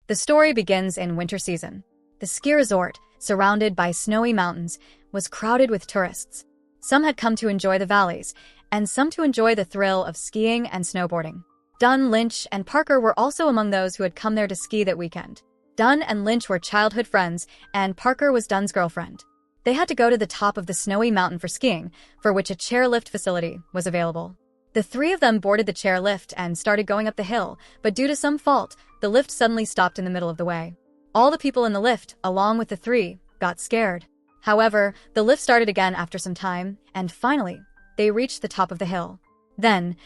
The story begins in winter season. The ski resort, surrounded by snowy mountains, was crowded with tourists. Some had come to enjoy the valleys, and some to enjoy the thrill of skiing and snowboarding. Dunn, Lynch, and Parker were also among those who had come there to ski that weekend. Dunn and Lynch were childhood friends, and Parker was Dunn's girlfriend. They had to go to the top of the snowy mountain for skiing, for which a chairlift facility was available. The three of them boarded the chairlift and started going up the hill, but due to some fault, the lift suddenly stopped in the middle of the way. All the people in the lift, along with the three, got scared. However, the lift started again after some time, and finally, they reached the top of the hill. Then,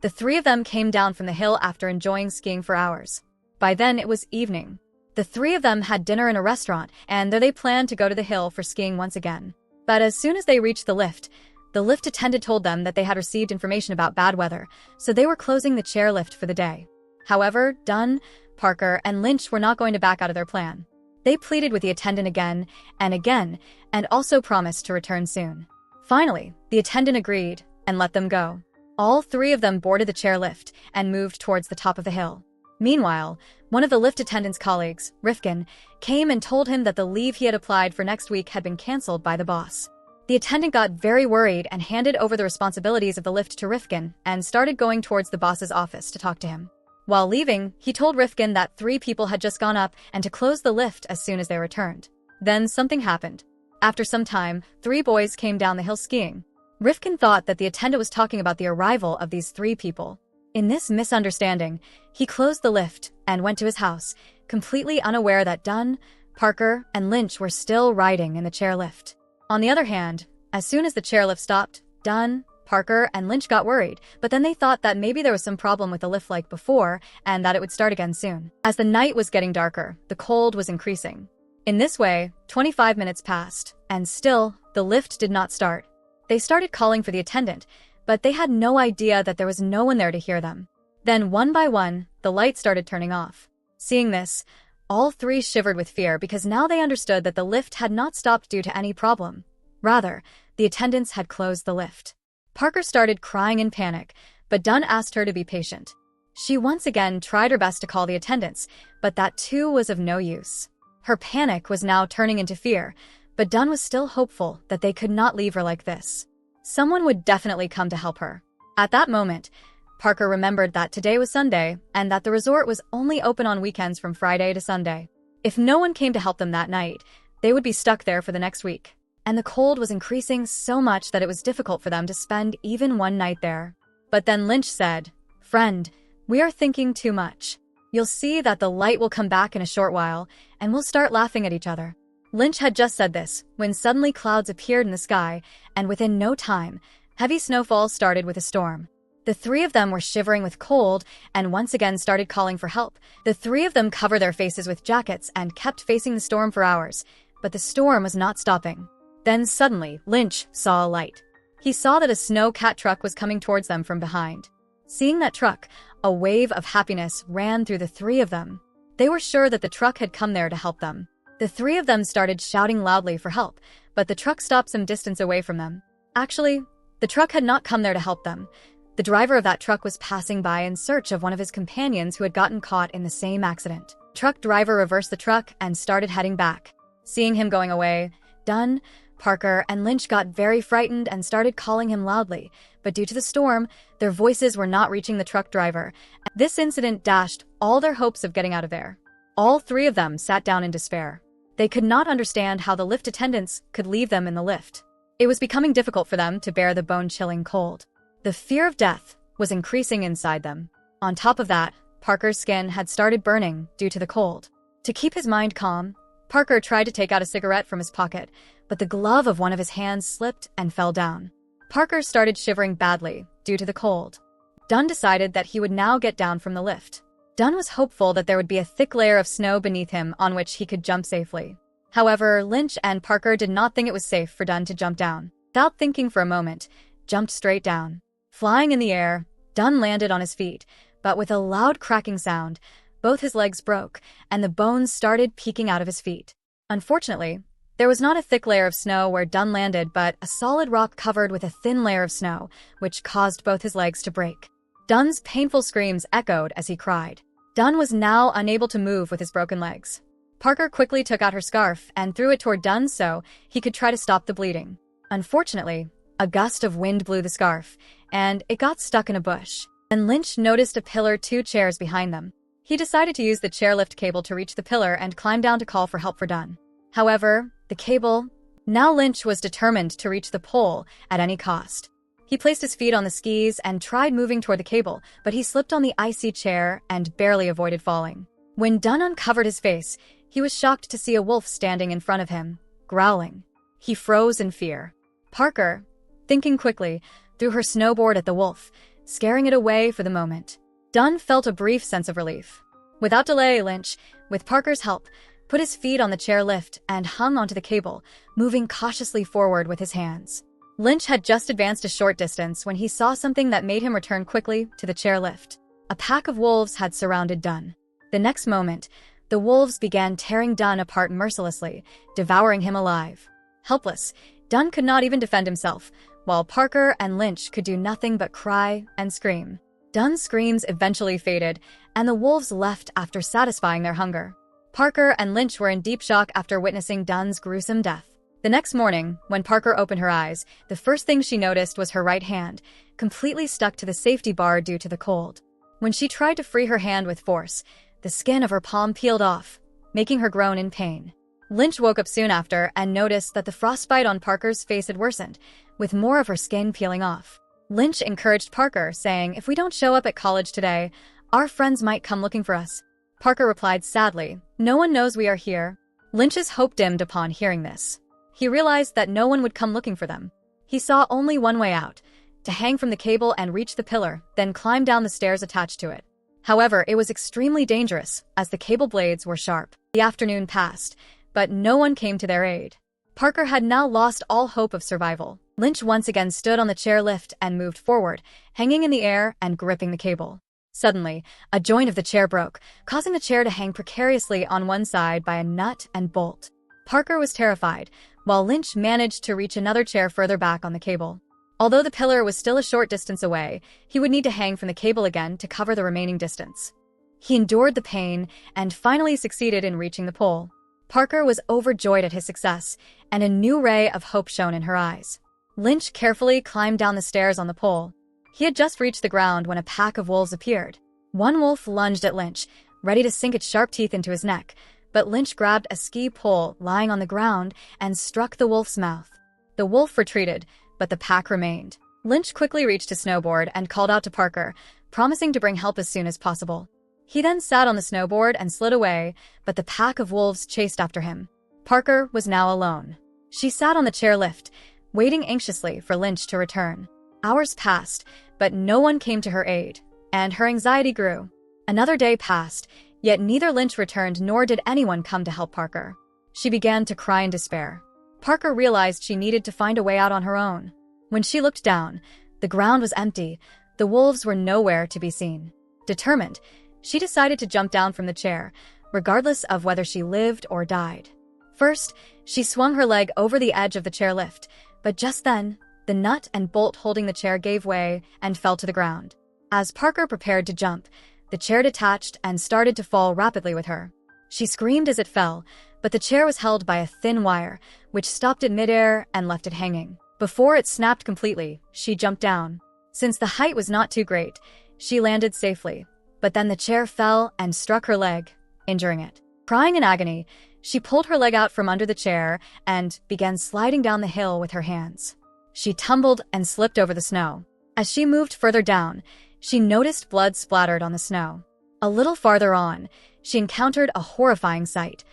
the three of them came down from the hill after enjoying skiing for hours. By then, it was evening. The three of them had dinner in a restaurant, and there they planned to go to the hill for skiing once again. But as soon as they reached the lift attendant told them that they had received information about bad weather, so they were closing the chairlift for the day. However, Dunn, Parker, and Lynch were not going to back out of their plan. They pleaded with the attendant again, and also promised to return soon. Finally, the attendant agreed and let them go. All three of them boarded the chairlift and moved towards the top of the hill. Meanwhile, one of the lift attendant's colleagues, Rifkin, came and told him that the leave he had applied for next week had been canceled by the boss. The attendant got very worried and handed over the responsibilities of the lift to Rifkin and started going towards the boss's office to talk to him. While leaving, he told Rifkin that 3 people had just gone up and to close the lift as soon as they returned. Then something happened. After some time, 3 boys came down the hill skiing. Rifkin thought that the attendant was talking about the arrival of these 3 people. In this misunderstanding, he closed the lift and went to his house, completely unaware that Dunn, Parker, and Lynch were still riding in the chairlift. On the other hand, as soon as the chairlift stopped, Dunn, Parker, and Lynch got worried, but then they thought that maybe there was some problem with the lift like before and that it would start again soon. As the night was getting darker, the cold was increasing. In this way, 25 minutes passed, and still, the lift did not start. They started calling for the attendant, but they had no idea that there was no one there to hear them. Then, one by one, the lights started turning off. Seeing this, all 3 shivered with fear because now they understood that the lift had not stopped due to any problem. Rather, the attendants had closed the lift. Parker started crying in panic, but Dunn asked her to be patient. She once again tried her best to call the attendants, but that too was of no use. Her panic was now turning into fear, but Dunn was still hopeful that they could not leave her like this. Someone would definitely come to help her. At that moment, Parker remembered that today was Sunday and that the resort was only open on weekends from Friday to Sunday. If no one came to help them that night, they would be stuck there for the next week. And the cold was increasing so much that it was difficult for them to spend even one night there. But then Lynch said, "Friend, we are thinking too much. You'll see that the light will come back in a short while, and we'll start laughing at each other." Lynch had just said this when suddenly clouds appeared in the sky, and within no time, heavy snowfall started with a storm. The 3 of them were shivering with cold and once again started calling for help. The 3 of them covered their faces with jackets and kept facing the storm for hours, but the storm was not stopping. Then suddenly, Lynch saw a light. He saw that a snow-cat truck was coming towards them from behind. Seeing that truck, a wave of happiness ran through the 3 of them. They were sure that the truck had come there to help them. The 3 of them started shouting loudly for help, but the truck stopped some distance away from them. Actually, the truck had not come there to help them. The driver of that truck was passing by in search of one of his companions who had gotten caught in the same accident. Truck driver reversed the truck and started heading back. Seeing him going away, Dunn, Parker, and Lynch got very frightened and started calling him loudly, but due to the storm, their voices were not reaching the truck driver. This incident dashed all their hopes of getting out of there. All 3 of them sat down in despair. They could not understand how the lift attendants could leave them in the lift. It was becoming difficult for them to bear the bone-chilling cold. The fear of death was increasing inside them. On top of that, Parker's skin had started burning due to the cold. To keep his mind calm, Parker tried to take out a cigarette from his pocket, but the glove of one of his hands slipped and fell down. Parker started shivering badly due to the cold. Dunn decided that he would now get down from the lift. Dunn was hopeful that there would be a thick layer of snow beneath him on which he could jump safely. However, Lynch and Parker did not think it was safe for Dunn to jump down. Without thinking for a moment, jumped straight down. Flying in the air, Dunn landed on his feet, but with a loud cracking sound, both his legs broke, and the bones started peeking out of his feet. Unfortunately, there was not a thick layer of snow where Dunn landed, but a solid rock covered with a thin layer of snow, which caused both his legs to break. Dunn's painful screams echoed as he cried. Dunn was now unable to move with his broken legs. Parker quickly took out her scarf and threw it toward Dunn so he could try to stop the bleeding. Unfortunately, a gust of wind blew the scarf, and it got stuck in a bush. And Lynch noticed a pillar 2 chairs behind them. He decided to use the chairlift cable to reach the pillar and climb down to call for help for Dunn. However, the cable... Now Lynch was determined to reach the pole at any cost. He placed his feet on the skis and tried moving toward the cable, but he slipped on the icy chair and barely avoided falling. When Dunn uncovered his face, he was shocked to see a wolf standing in front of him, growling. He froze in fear. Parker, thinking quickly, threw her snowboard at the wolf, scaring it away for the moment. Dunn felt a brief sense of relief. Without delay, Lynch, with Parker's help, put his feet on the chairlift and hung onto the cable, moving cautiously forward with his hands. Lynch had just advanced a short distance when he saw something that made him return quickly to the chairlift. A pack of wolves had surrounded Dunn. The next moment, the wolves began tearing Dunn apart mercilessly, devouring him alive. Helpless, Dunn could not even defend himself, while Parker and Lynch could do nothing but cry and scream. Dunn's screams eventually faded, and the wolves left after satisfying their hunger. Parker and Lynch were in deep shock after witnessing Dunn's gruesome death. The next morning, when Parker opened her eyes, the first thing she noticed was her right hand, completely stuck to the safety bar due to the cold. When she tried to free her hand with force, the skin of her palm peeled off, making her groan in pain. Lynch woke up soon after and noticed that the frostbite on Parker's face had worsened, with more of her skin peeling off. Lynch encouraged Parker, saying, "If we don't show up at college today, our friends might come looking for us." Parker replied sadly, "No one knows we are here." Lynch's hope dimmed upon hearing this. He realized that no one would come looking for them. He saw only one way out, to hang from the cable and reach the pillar, then climb down the stairs attached to it. However, it was extremely dangerous, as the cable blades were sharp. The afternoon passed, but no one came to their aid. Parker had now lost all hope of survival. Lynch once again stood on the chairlift and moved forward, hanging in the air and gripping the cable. Suddenly, a joint of the chair broke, causing the chair to hang precariously on one side by a nut and bolt. Parker was terrified, while Lynch managed to reach another chair further back on the cable. Although the pillar was still a short distance away, he would need to hang from the cable again to cover the remaining distance. He endured the pain and finally succeeded in reaching the pole. Parker was overjoyed at his success, and a new ray of hope shone in her eyes. Lynch carefully climbed down the stairs on the pole. He had just reached the ground when a pack of wolves appeared. One wolf lunged at Lynch, ready to sink its sharp teeth into his neck, but Lynch grabbed a ski pole lying on the ground and struck the wolf's mouth. The wolf retreated, but the pack remained. Lynch quickly reached his snowboard and called out to Parker, promising to bring help as soon as possible. He then sat on the snowboard and slid away, but the pack of wolves chased after him. Parker was now alone. She sat on the chairlift, waiting anxiously for Lynch to return. Hours passed, but no one came to her aid, and her anxiety grew. Another day passed, yet neither Lynch returned nor did anyone come to help Parker. She began to cry in despair. Parker realized she needed to find a way out on her own. When she looked down, the ground was empty. The wolves were nowhere to be seen. Determined, she decided to jump down from the chair, regardless of whether she lived or died. First, she swung her leg over the edge of the chairlift, but just then, the nut and bolt holding the chair gave way and fell to the ground. As Parker prepared to jump, the chair detached and started to fall rapidly with her. She screamed as it fell, but the chair was held by a thin wire, which stopped it midair and left it hanging. Before it snapped completely, she jumped down. Since the height was not too great, she landed safely, but then the chair fell and struck her leg, injuring it. Crying in agony, she pulled her leg out from under the chair and began sliding down the hill with her hands. She tumbled and slipped over the snow. As she moved further down, she noticed blood splattered on the snow. A little farther on, she encountered a horrifying sight,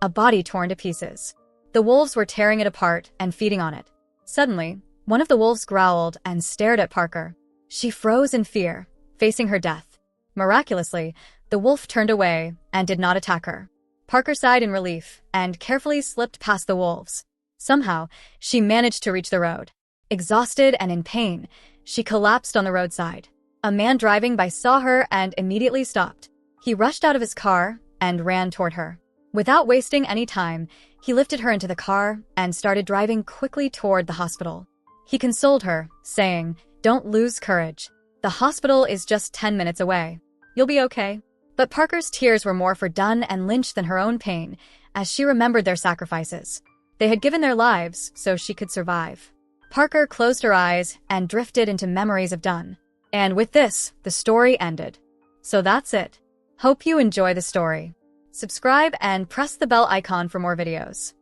a body torn to pieces. The wolves were tearing it apart and feeding on it. Suddenly, one of the wolves growled and stared at Parker. She froze in fear, facing her death. Miraculously, the wolf turned away and did not attack her. Parker sighed in relief and carefully slipped past the wolves. Somehow, she managed to reach the road. Exhausted and in pain, she collapsed on the roadside. A man driving by saw her and immediately stopped. He rushed out of his car and ran toward her. Without wasting any time, he lifted her into the car and started driving quickly toward the hospital. He consoled her, saying, "Don't lose courage. The hospital is just 10 minutes away. You'll be okay." But Parker's tears were more for Dunn and Lynch than her own pain, as she remembered their sacrifices. They had given their lives so she could survive. Parker closed her eyes and drifted into memories of Dunn. And with this, the story ended. So that's it. Hope you enjoy the story. Subscribe and press the bell icon for more videos.